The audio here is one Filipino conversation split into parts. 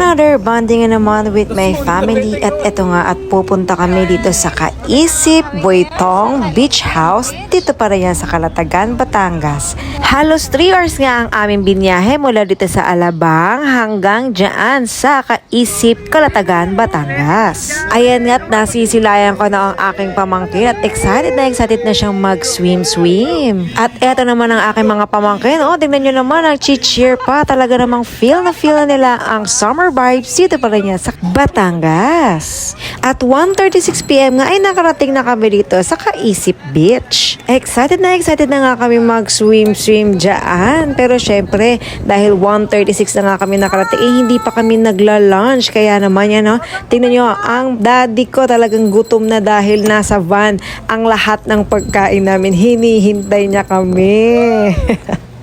Another bonding naman with my family at eto nga at pupunta kami dito sa Kaisip Boytong Beach House dito pa rin yan sa Calatagan, Batangas. Halos 3 hours nga ang aming binyahe mula dito sa Alabang hanggang dyan sa Kaisip, Calatagan, Batangas. Ayan nga't nasisilayan ko na ang aking pamangkin at excited na siyang mag-swim. At eto naman ang aking mga pamangkin. O, tingnan nyo naman ang cheer pa. Talaga namang feel na nila ang summer vibes dito pa rin yan sa Batangas. At 1:36 PM nga ay nakarating na kami dito sa Kaisip Beach. Excited na nga kami mag-swim dyan. Pero syempre, dahil 1:36 na nga kami nakarating, hindi pa kami nagla-lunch. Kaya naman yan, no? Tingnan nyo, ang daddy ko talagang gutom na dahil nasa van ang lahat ng pagkain namin. Hinihintay niya kami.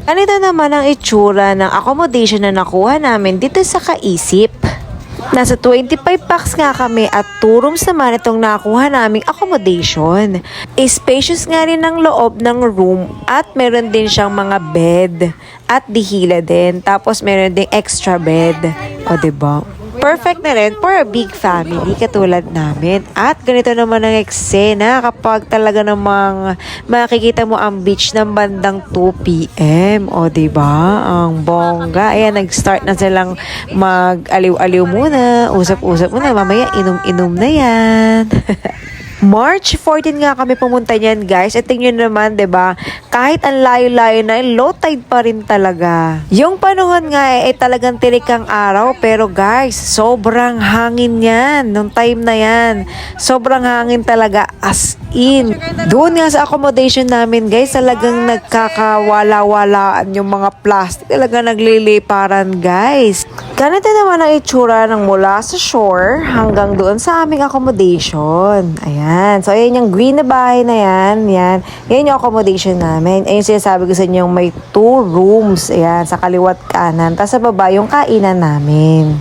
Ganito naman ang itsura ng accommodation na nakuha namin dito sa Kaisip. Nasa 25 packs nga kami at 2 rooms naman itong nakuha naming accommodation. Spacious nga rin ang loob ng room at meron din siyang mga bed at dihila din. Tapos meron ding extra bed. O diba? Perfect na rin for a big family katulad namin. At ganito naman ang eksena kapag talaga namang makikita mo ang beach ng bandang 2 PM. O diba? Ang bongga. Ayan, nag-start na silang mag-aliw-aliw muna. Usap-usap muna. Mamaya inom-inom na yan. March 14 nga kami pumunta niyan, guys. At tingnan naman, 'di ba? Kahit ang layo-layo na, low tide pa rin talaga. Yung panahon nga ay talagang tirik ang araw, pero guys, sobrang hangin 'yan nung time na 'yan. Sobrang hangin talaga as in. Doon nga sa accommodation namin, guys, talagang nagkakawala-walaan yung mga plastic. Talagang nagliliparan, guys. Ganito naman ang itsura ng mula sa shore hanggang doon sa aming accommodation. Ayan. So, ayan yung green na bahay na yan. Yan yung accommodation namin. Ayun sinasabi ko sa inyo, may 2 rooms. Ayan, sa kaliwat kanan. Tapos sa baba, yung kainan namin.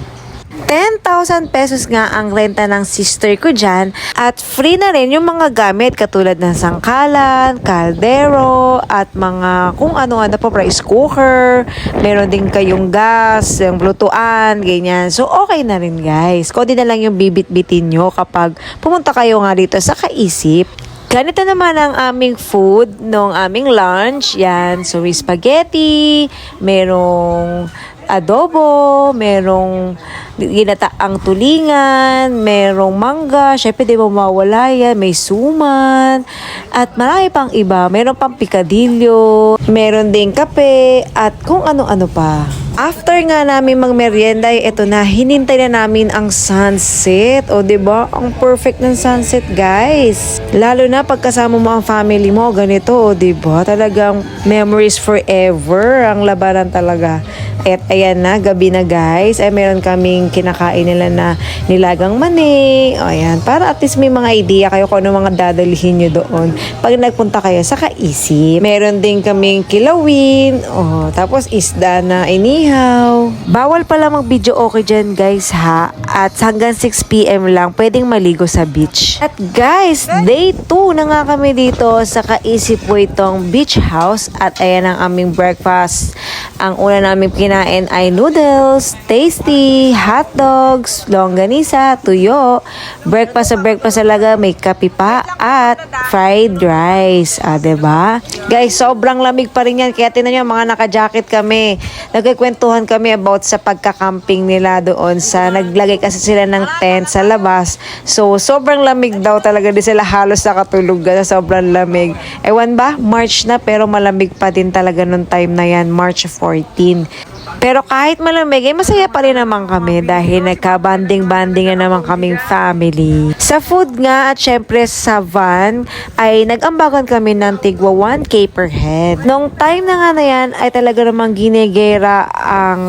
10,000 pesos nga ang renta ng sister ko dyan at free na rin yung mga gamit katulad ng sangkalan, kaldero at mga kung ano-ano pa, rice cooker, meron din kayong gas, yung blutuan, ganyan. So okay na rin, guys. Kodi na lang yung bibit-bitin nyo kapag pumunta kayo nga dito sa Kaisip. Ganito naman ang aming food nung aming lunch. Yan, so may spaghetti, merong adobo, merong ginataang tulingan, merong mangga, syempre di mo mawala yan, may suman, at marami pang iba. Meron pang pikadilyo, meron ding kape, at kung ano-ano pa. After nga namin magmerienda, ito na, hinintay na namin ang sunset. O, diba? Ang perfect ng sunset, guys. Lalo na pagkasama mo ang family mo, ganito, o, diba? Talagang memories forever ang labanan talaga. At ayan na, gabi na, guys. Ay, meron kaming kinakain nila na nilagang mani. O, ayan. Para at least may mga idea kayo kung ano mga dadalhin nyo doon pag nagpunta kayo sa Kaisip. Meron din kaming kilawin. O, tapos isda na inihaw. Bawal pala mag-video okay dyan, guys, ha? At hanggang 6 PM lang, pwedeng maligo sa beach. At guys, day 2 na nga kami dito sa Kaisip Boytong Beach House. At ayan ang aming breakfast. Ang una namin kinain ay noodles, tasty, hot dogs, longganisa, tuyo. Breakfast talaga, may kape pa at fried rice. Diba? Guys, sobrang lamig pa rin yan. Kaya tinan nyo, mga naka-jacket kami. Nagkikwentuhan kami about sa pagka-camping nila doon sa naglagay kasi sila ng tent sa labas. So, sobrang lamig daw talaga. Di sila halos nakatulog sa sobrang lamig. Ewan ba? March na pero malamig pa din talaga nung time na yan. March 14. Pero kahit malamig, masaya pa rin naman kami dahil nagka-banding-banding na naman kaming family. Sa food nga at syempre sa van ay nag-ambagan kami ng tigwa 1K per head. Nung time na nga na yan ay talaga namang ginegera ang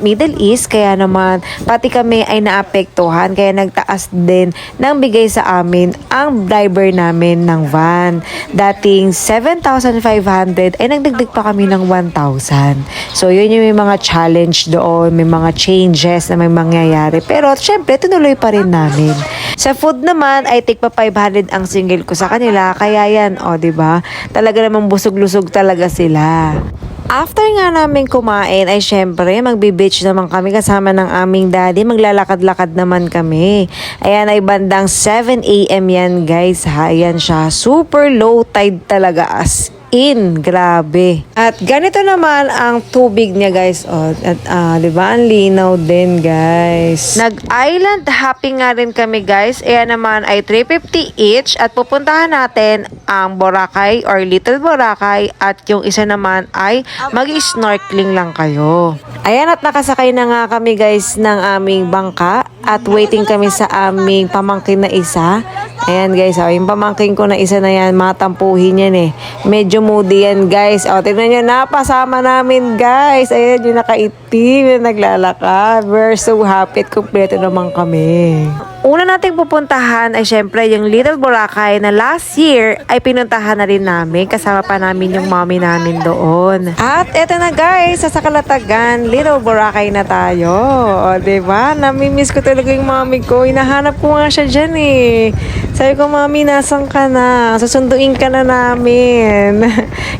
Middle East kaya naman pati kami ay naapektuhan kaya nagtaas din ng bigay sa amin ang driver namin ng van. Dating 7,500 ay nagdagdag pa kami ng 1,000. So yun yung may mga challenge doon, may mga changes na may mangyayari. Pero syempre, tinuloy pa rin namin. Sa food naman, ay tigpa 500 ang single ko sa kanila. Kaya yan, o, diba? Talaga namang busog-lusog talaga sila. After nga namin kumain ay syempre magbe-beach naman kami kasama ng aming daddy. Maglalakad-lakad naman kami. Ayan ay bandang 7 a.m. yan guys ha. Ayan siya. Super low tide talaga as in. Grabe. At ganito naman ang tubig niya guys. Oh, at diba ang linaw din guys. Nag-island hopping nga rin kami guys. Ayan naman ay 350 each. At pupuntahan natin ang Boracay or Little Boracay. At yung isa naman ay mag-snorkeling lang kayo. Ayan at nakasakay na nga kami guys ng aming bangka. At waiting kami sa aming pamangkin na isa. Ayan guys, oh, yung pamangkin ko na isa na yan, matampuhin yan eh. Medyo moody yan guys. O, tignan nyo, napasama namin guys. Ayan yung nakaitim na naglalakad. We're so happy at kumpleto naman kami. Una nating pupuntahan ay syempre yung Little Boracay na last year ay pinuntahan na rin namin. Kasama pa namin yung mommy namin doon. At eto na guys, sa Sakalatagan, Little Boracay na tayo. O, diba? Namimiss ko talaga yung mommy ko. Hinahanap ko nga siya dyan eh. Sabi ko, mami, nasan ka na? Susunduin ka na namin.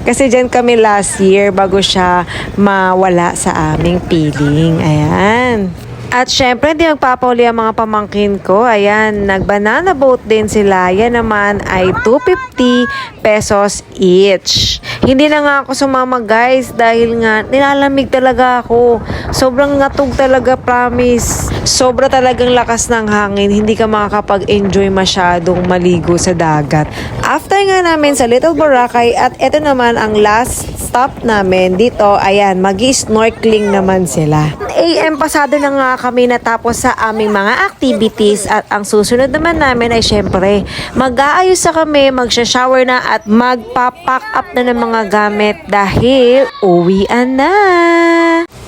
Kasi dyan kami last year bago siya mawala sa aming piling. Ayan. At syempre, hindi magpapauli ang mga pamangkin ko. Ayan, nag-banana boat din sila. Yan naman ay 250 pesos each. Hindi na nga ako sumama guys dahil nga nilalamig talaga ako. Sobrang ngatog talaga, promise. Sobra talagang lakas ng hangin. Hindi ka makakapag-enjoy masyadong maligo sa dagat. After nga namin sa Little Boracay at ito naman ang last stop namin dito. Ayan, magi-snorkeling naman sila. AM pasado na nga kami natapos sa aming mga activities at ang susunod naman namin ay syempre mag-aayos na kami, magsha-shower na at magpa-pack up na ng mga gamit dahil uwian na.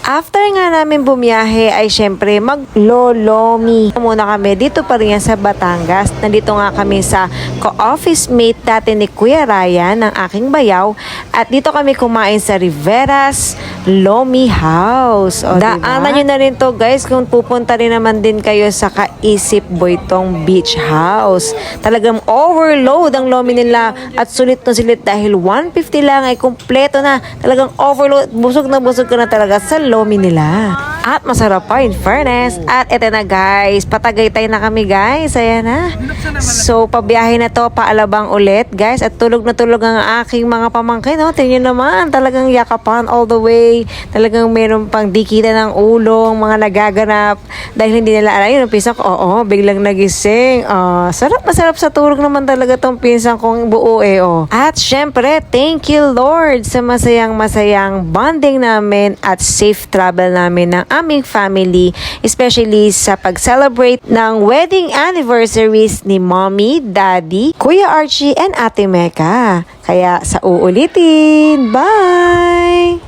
After nga namin bumiyahe ay syempre maglolomi muna kami. Dito pa rin yan sa Batangas. Nandito nga kami sa co-office mate dati ni Kuya Ryan ng aking bayaw. At dito kami kumain sa Rivera's Lomi House. O, daanan nyo na rin to guys kung pupunta rin naman din kayo sa Kaisip Boytong Beach House. Talagang overload ang lomi nila at sulit na sulit dahil 150 lang ay kumpleto na. Talagang overload. Busog na busog ka na talaga sa lomi nila. At masarap pa in fairness. At eto na guys, patagaytay na kami guys. Ayan na. So pabiyahe na to, paalabang ulit guys. At tulog na tulog ang aking mga pamangkin. No? Tingnan naman, talagang yakapan all the way. Talagang meron pang dikita ng ulong, mga nagaganap. Dahil hindi nila alam yung pinsan ko, oo, biglang nagising. Sarap, masarap sa tulog naman talaga tong pinsan kong buo eh. Oh. At syempre, thank you Lord sa masayang bonding namin at safe travel namin ng aming family, especially sa pag-celebrate ng wedding anniversaries ni Mommy, Daddy, Kuya Archie, and Ate Mecca. Kaya sa uulitin. Bye!